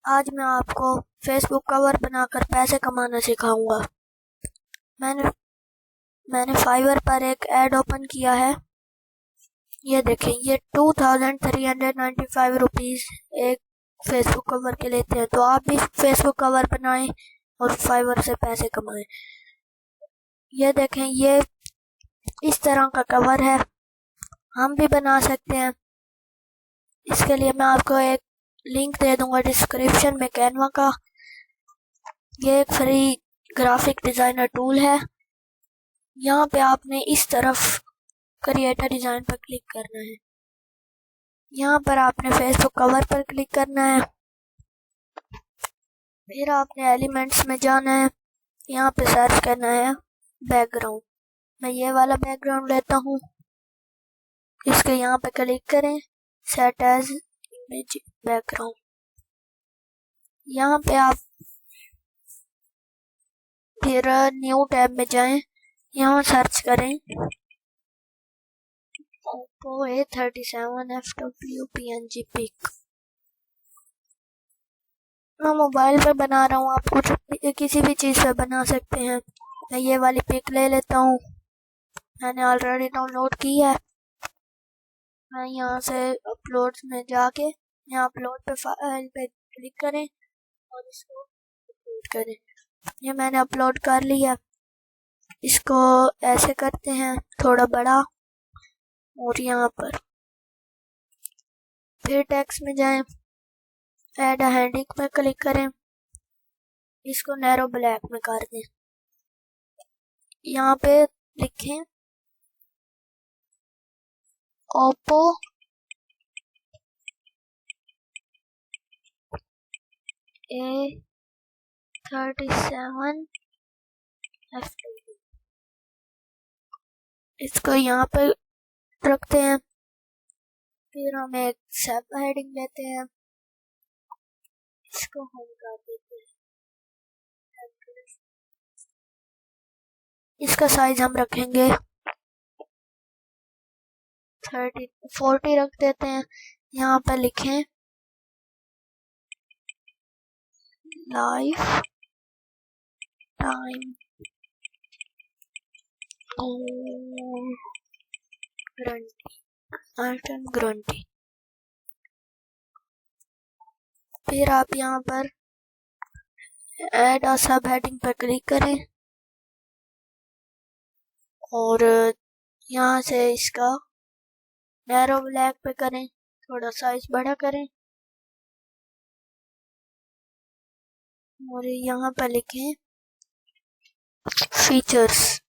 आज मैं आपको फेसबुक कवर बनाकर पैसे कमाना सिखाऊंगा। मैंने फाइवर पर एक ऐड ओपन किया है। ये देखें, ये 2395 रुपीज़ एक फेसबुक कवर के लेते हैं। तो आप भी फेसबुक कवर बनाएं और फाइवर से पैसे कमाएं। ये देखें, ये इस तरह का कवर है, हम भी बना सकते हैं। इसके लिए मैं आपको एक लिंक दे दूंगा डिस्क्रिप्शन में कैनवा का। ये एक फ्री ग्राफिक डिजाइनर टूल है। यहाँ पे आपने इस तरफ क्रिएटर डिजाइन पर क्लिक करना है। यहाँ पर आपने फेसबुक कवर पर क्लिक करना है। फिर आपने एलिमेंट्स में जाना है। यहाँ पे सर्च करना है बैकग्राउंड। मैं ये वाला बैकग्राउंड लेता हूँ। इसके यहाँ पे क्लिक करें, सेट एज इमेज बैकग्राउंड। यहाँ पे आप फिर न्यू टैब में जाएं, यहाँ सर्च करें Oppo A37 FW PNG pic. मैं मोबाइल पे बना रहा हूँ, आप कुछ किसी भी चीज़ पे बना सकते हैं। मैं ये वाली पिक ले लेता हूँ, मैंने ऑलरेडी डाउनलोड की है। मैं यहाँ से अपलोड्स में जाके यहाँ अपलोड पे फाइल पे क्लिक करें और इसको अपलोड करें। ये मैंने अपलोड कर लिया। इसको ऐसे करते हैं थोड़ा बड़ा, और यहाँ पर फिर टेक्स्ट में जाएं, ऐड अ हेडिंग में क्लिक करें, इसको नैरो ब्लैक में कर दें। यहाँ पे लिखें Oppo A37 FW। इसको यहाँ पे रखते हैं। फिर हम एक सब हेडिंग लेते हैं, इसको हम कर देते हैं। इसका साइज हम रखेंगे 40 रख देते हैं। यहाँ पर लिखें लाइफ टाइम गारंटी। फिर आप यहाँ पर ऐड अ सब हेडिंग पर क्लिक करें और यहाँ से इसका नैरो ब्लैक पे करें, थोड़ा साइज बड़ा करें और यहाँ पर लिखें फीचर्स।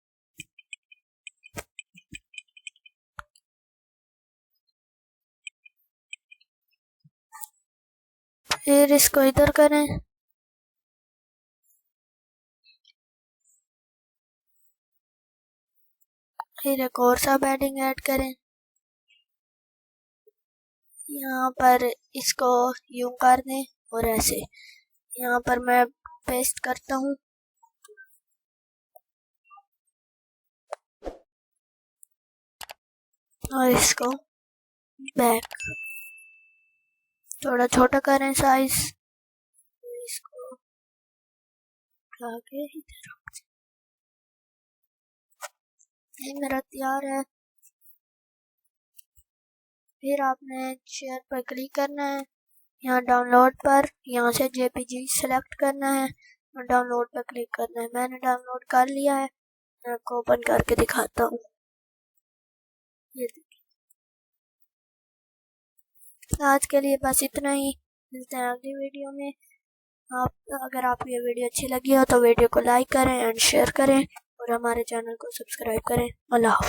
फिर इसको इधर करें, फिर एक और सब हेडिंग ऐड करें। यहाँ पर इसको यूं कर दें और ऐसे यहाँ पर मैं पेस्ट करता हूँ। और इसको बैक थोड़ा छोटा करें साइज, इसको आगे इधर। ये मेरा तैयार है। फिर आपने शेयर पर क्लिक करना है, यहाँ डाउनलोड पर यहाँ से JPG सेलेक्ट करना है और डाउनलोड पर क्लिक करना है। मैंने डाउनलोड कर लिया है, मैं आपको ओपन करके दिखाता हूँ। ये आज के लिए बस इतना ही, मिलते हैं अगली वीडियो में। अगर आपको ये वीडियो अच्छी लगी हो तो वीडियो को लाइक करें एंड शेयर करें और हमारे चैनल को सब्सक्राइब करें। अल्लाह हाफ़िज़।